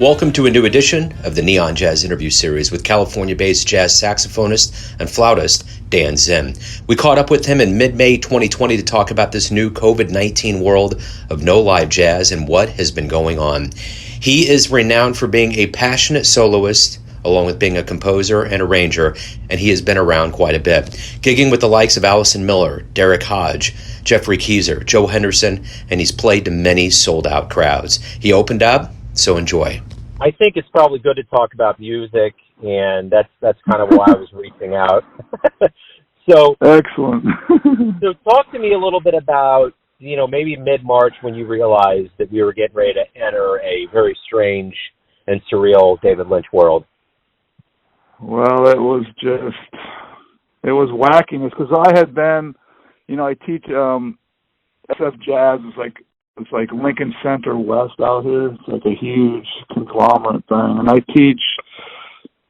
Welcome to a new edition of the Neon Jazz interview series with California-based jazz saxophonist and flautist Dan Zinn. We caught up with him in mid-May 2020 to talk about this new COVID-19 world of no live jazz and what has been going on. He is renowned for being a passionate soloist, along with being a composer and arranger, and he has been around quite a bit, gigging with the likes of Allison Miller, Derrick Hodge, Geoffrey Keezer, Joe Henderson, and he's played to many sold-out crowds. He opened up, so enjoy. I think it's probably good to talk about music, and that's kind of why I was reaching out. So excellent. So talk to me a little bit about, maybe mid-March when you realized that we were getting ready to enter a very strange and surreal David Lynch world. Well, it was wackiness because I had been, I teach SF Jazz is it's like Lincoln Center West out here. It's like a huge conglomerate thing. And I teach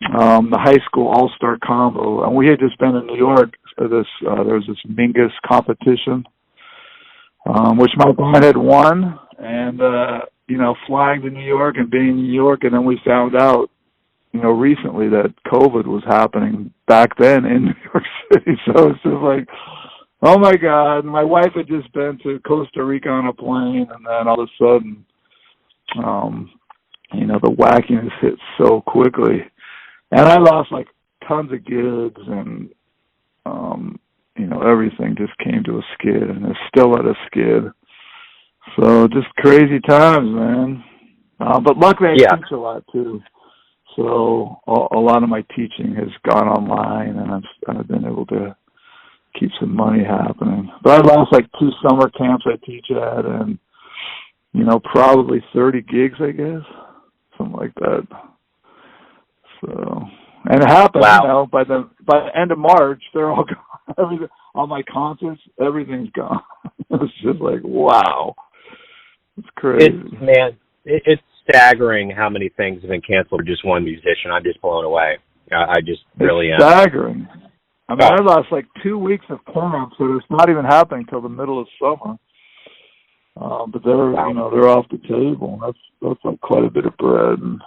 the high school all-star combo. And we had just been in New York for this, there was this Mingus competition, which my band had won. And, flying to New York and being in New York. And then we found out, recently that COVID was happening back then in New York City. So it's just like, oh my God, my wife had just been to Costa Rica on a plane, and then all of a sudden, the wackiness hit so quickly. And I lost tons of gigs, and, everything just came to a skid, and it's still at a skid. So just crazy times, man. But luckily I teach a lot too. So a lot of my teaching has gone online, and I've been able to keep some money happening. But I lost 2 summer camps I teach at, and probably 30 gigs, I guess, something like that. So, and it happened. Wow. By the end of March, they're all gone. All my concerts, everything's gone. It's just wow, it's crazy. It's staggering how many things have been canceled for just one musician. I'm just blown away. I just really am. Staggering. I mean, I lost 2 weeks of camp, so it's not even happening till the middle of summer. But they're off the table. That's quite a bit of bread. And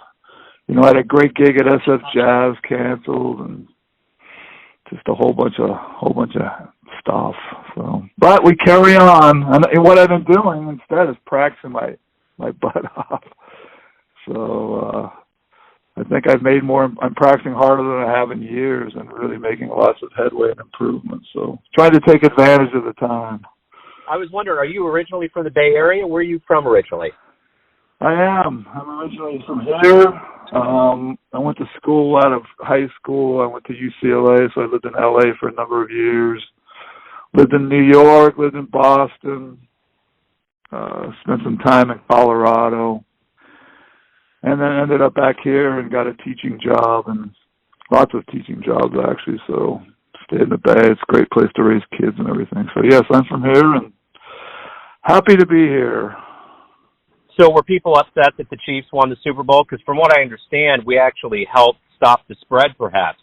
I had a great gig at SF Jazz canceled, and just a whole bunch of stuff. So, but we carry on. And what I've been doing instead is practicing my butt off. So. I think I'm practicing harder than I have in years and really making lots of headway and improvement. So trying to take advantage of the time. I was wondering, are you originally from the Bay Area? Where are you from originally? I am. I'm originally from here. I went to school out of high school. I went to UCLA, so I lived in LA for a number of years. Lived in New York, lived in Boston, spent some time in Colorado. And then ended up back here and got a teaching job, and lots of teaching jobs, actually. So stayed in the Bay. It's a great place to raise kids and everything. So, yes, I'm from here and happy to be here. So were people upset that the Chiefs won the Super Bowl? Because from what I understand, we actually helped stop the spread, perhaps.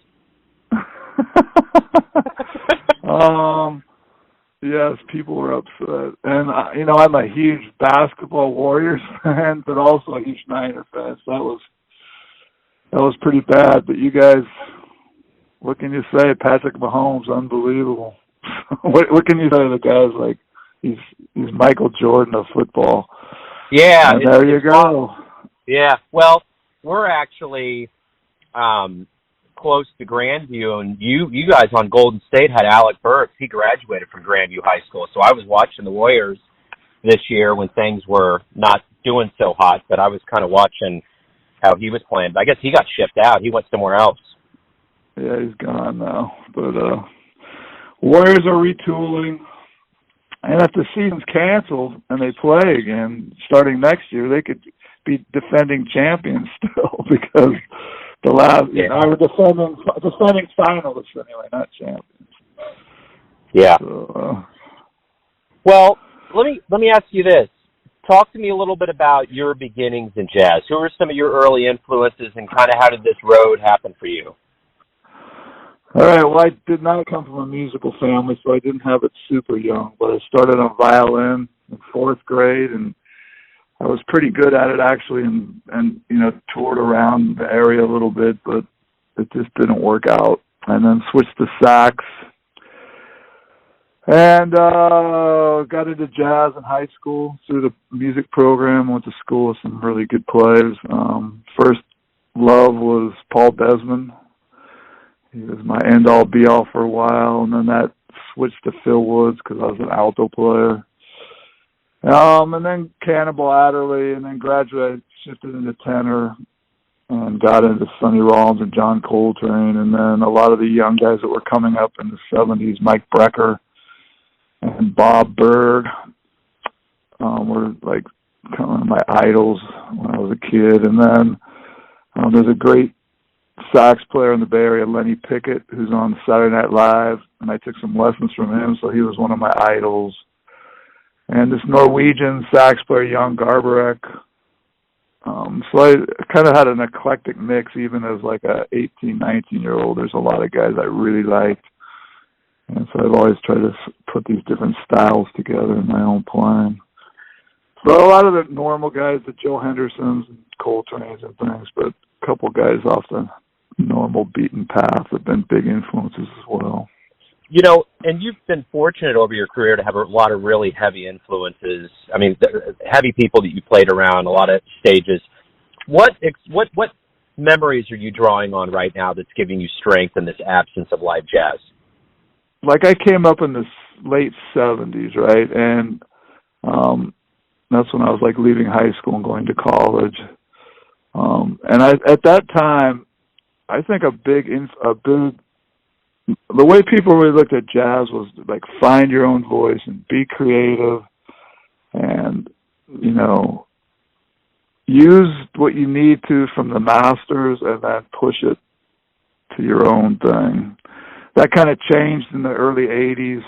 Yes, people were upset. And, I'm a huge basketball Warriors fan, but also a huge Niner fan. So that was pretty bad. But you guys, what can you say? Patrick Mahomes, unbelievable. What can you say to the guys he's Michael Jordan of football? Yeah. And there you go. Yeah. Well, we're actually close to Grandview, and you guys on Golden State had Alec Burks. He graduated from Grandview High School, so I was watching the Warriors this year when things were not doing so hot, but I was kind of watching how he was playing. But I guess he got shipped out. He went somewhere else. Yeah, he's gone now. But Warriors are retooling, and if the season's canceled and they play again starting next year, they could be defending champions still because the last, we're defending finalists anyway, not champions. Yeah. So, well, let me ask you this. Talk to me a little bit about your beginnings in jazz. Who were some of your early influences, and kind of how did this road happen for you? All right. Well, I did not come from a musical family, so I didn't have it super young. But I started on violin in 4th grade, and I was pretty good at it actually, and toured around the area a little bit, but it just didn't work out. And then switched to sax, and got into jazz in high school through the music program. Went to school with some really good players. First love was Paul Desmond. He was my end-all, be-all for a while, and then that switched to Phil Woods because I was an alto player. And then Cannibal Adderley, and then graduated, shifted into tenor, and got into Sonny Rollins and John Coltrane, and then a lot of the young guys that were coming up in the 70s, Mike Brecker and Bob Berg, were like kind of my idols when I was a kid. And then there's a great sax player in the Bay Area, Lenny Pickett, who's on Saturday Night Live, and I took some lessons from him, so he was one of my idols. And this Norwegian sax player, Jan Garbarek. So I kind of had an eclectic mix, even as like a 18, 19-year-old. There's a lot of guys I really liked. And so I've always tried to put these different styles together in my own playing. So a lot of the normal guys, the Joe Hendersons and Coltrane's and things, but a couple guys off the normal beaten path have been big influences as well. And you've been fortunate over your career to have a lot of really heavy influences. I mean, heavy people that you played around, a lot of stages. What memories are you drawing on right now that's giving you strength in this absence of live jazz? Like I came up in the late 70s, right? And that's when I was like leaving high school and going to college. And at that time, I think the way people really looked at jazz was like find your own voice and be creative and, use what you need to from the masters and then push it to your own thing. That kind of changed in the early 80s.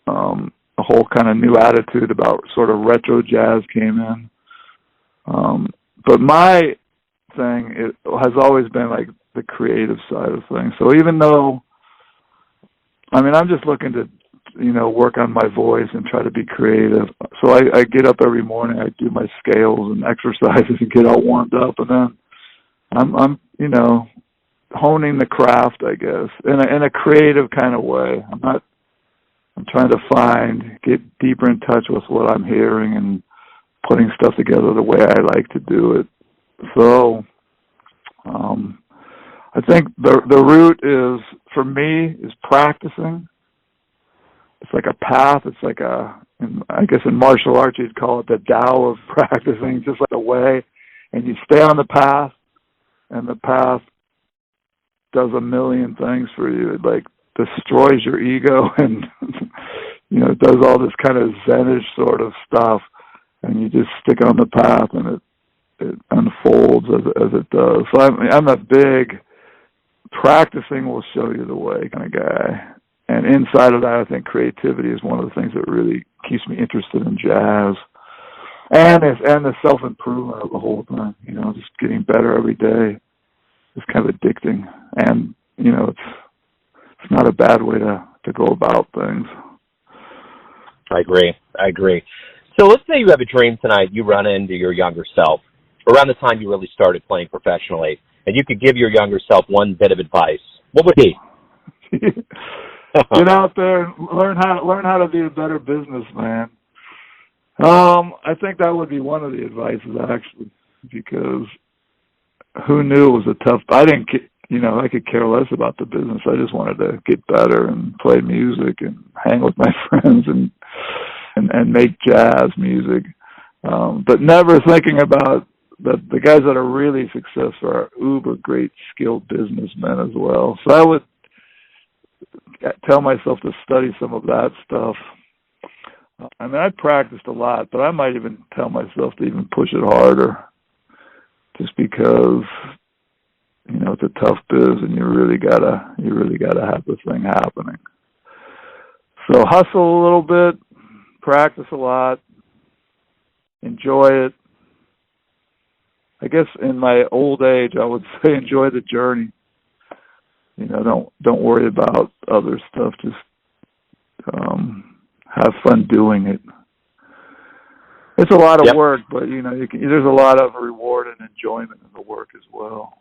A whole kind of new attitude about sort of retro jazz came in. But my thing has always been like the creative side of things. So even though, I'm just looking to, work on my voice and try to be creative. So I get up every morning, I do my scales and exercises and get all warmed up, and then I'm honing the craft, I guess, in a creative kind of way. I'm trying to get deeper in touch with what I'm hearing and putting stuff together the way I like to do it. So, I think the root for me, is practicing. It's like a path. It's like I guess in martial arts you'd call it the Tao of practicing, just like a way. And you stay on the path, and the path does a million things for you. It like destroys your ego and, it does all this kind of Zenish sort of stuff. And you just stick on the path, and it unfolds as it does. So I'm a big practicing will show you the way kind of guy. And inside of that, I think creativity is one of the things that really keeps me interested in jazz. And the self-improvement of the whole thing, just getting better every day is kind of addicting. And, it's not a bad way to go about things. I agree. So let's say you have a dream tonight, you run into your younger self, around the time you really started playing professionally, and you could give your younger self one bit of advice. What would it be? Get out there and learn how to be a better businessman. I think that would be one of the advices, actually, because who knew it was a tough. I could care less about the business. I just wanted to get better and play music and hang with my friends and make jazz music, but never thinking about the guys that are really successful are uber great skilled businessmen as well. So I would tell myself to study some of that stuff. I practiced a lot, but I might even tell myself to even push it harder, just because it's a tough biz and you really gotta have the thing happening. So hustle a little bit, practice a lot, enjoy it. I guess in my old age, I would say enjoy the journey. Don't worry about other stuff. Just have fun doing it. it's a lot of Yep. work, but there's a lot of reward and enjoyment in the work as well.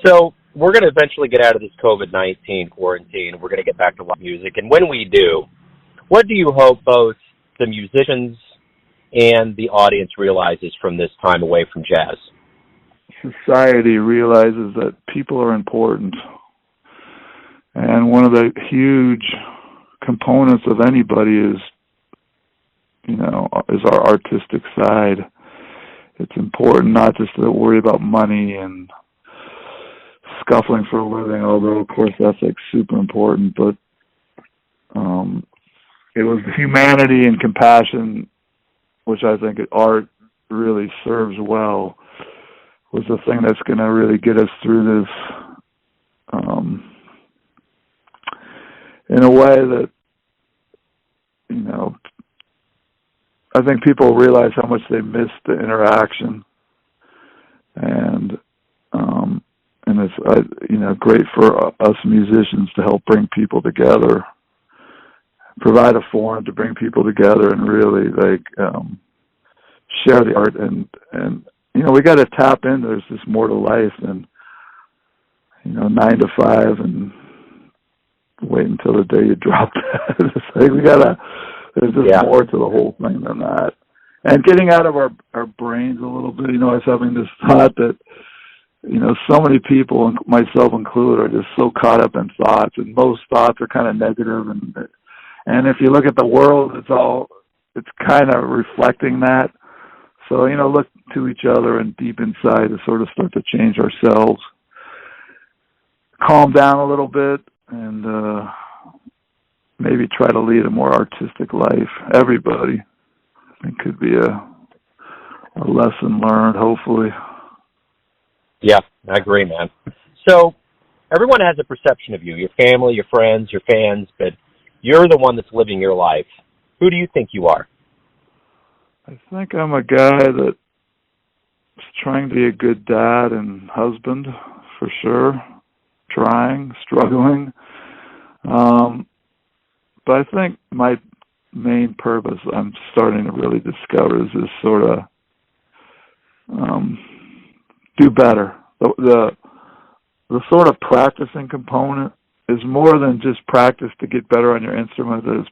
So we're going to eventually get out of this COVID-19 quarantine. We're going to get back to live music. And when we do, what do you hope both the musicians and the audience realizes from this time away from jazz? Society realizes that people are important. And one of the huge components of anybody is our artistic side. It's important not just to worry about money and scuffling for a living, although of course that's super important, but it was humanity and compassion, which I think art really serves well, was the thing that's going to really get us through this in a way that, I think people realize how much they miss the interaction, and it's great for us musicians to help bring people together, provide a forum to bring people together and really share the art, and we got to tap in. There's just more to life than 9 to 5 and wait until the day you drop dead. It's like there's just more to the whole thing than that. And getting out of our brains a little bit, I was having this thought that, so many people, myself included, are just so caught up in thoughts, and most thoughts are kind of negative. And if you look at the world, it's kind of reflecting that. So, look to each other and deep inside to sort of start to change ourselves, calm down a little bit, and maybe try to lead a more artistic life. Everybody, I think, could be a lesson learned, hopefully. Yeah, I agree, man. So everyone has a perception of you, your family, your friends, your fans, but you're the one that's living your life. Who do you think you are? I think I'm a guy that's trying to be a good dad and husband, for sure. Struggling. But I think my main purpose I'm starting to really discover is this sort of do better. The sort of practicing component is more than just practice to get better on your instrument. It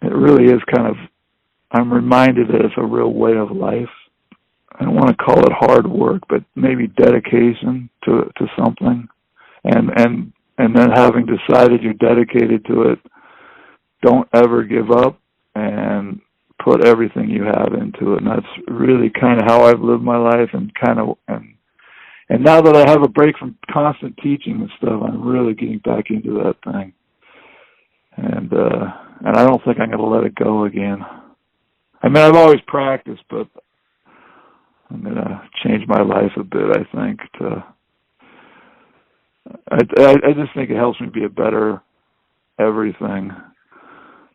really is kind of, I'm reminded that it's a real way of life. I don't want to call it hard work, but maybe dedication to something. And then having decided you're dedicated to it, don't ever give up and put everything you have into it. And that's really kind of how I've lived my life, and now that I have a break from constant teaching and stuff, I'm really getting back into that thing. And I don't think I'm going to let it go again. I mean, I've always practiced, but I'm going to change my life a bit, I think. I just think it helps me be a better everything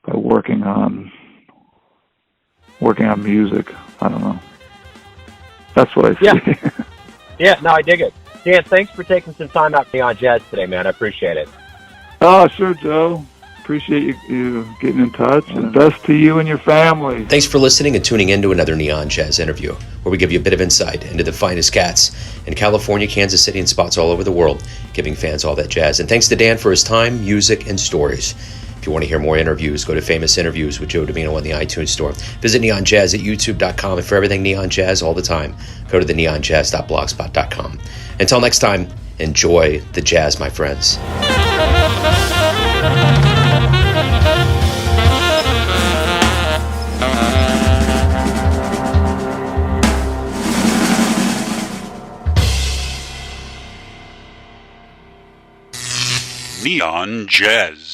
by working on music. I don't know. That's what I see. Yeah. Yeah, no, I dig it. Dan, thanks for taking some time out for Neon Jazz today, man. I appreciate it. Oh, sure, Joe. Appreciate you getting in touch, and best to you and your family. Thanks for listening and tuning in to another Neon Jazz interview, where we give you a bit of insight into the finest cats in California, Kansas City, and spots all over the world, giving fans all that jazz. And thanks to Dan for his time, music, and stories. If you want to hear more interviews, go to Famous Interviews with Joe Domino on the iTunes Store. Visit Neon Jazz at youtube.com, and for everything Neon Jazz all the time, go to theneonjazz.blogspot.com. Until next time, enjoy the jazz, my friends. Neon Jazz.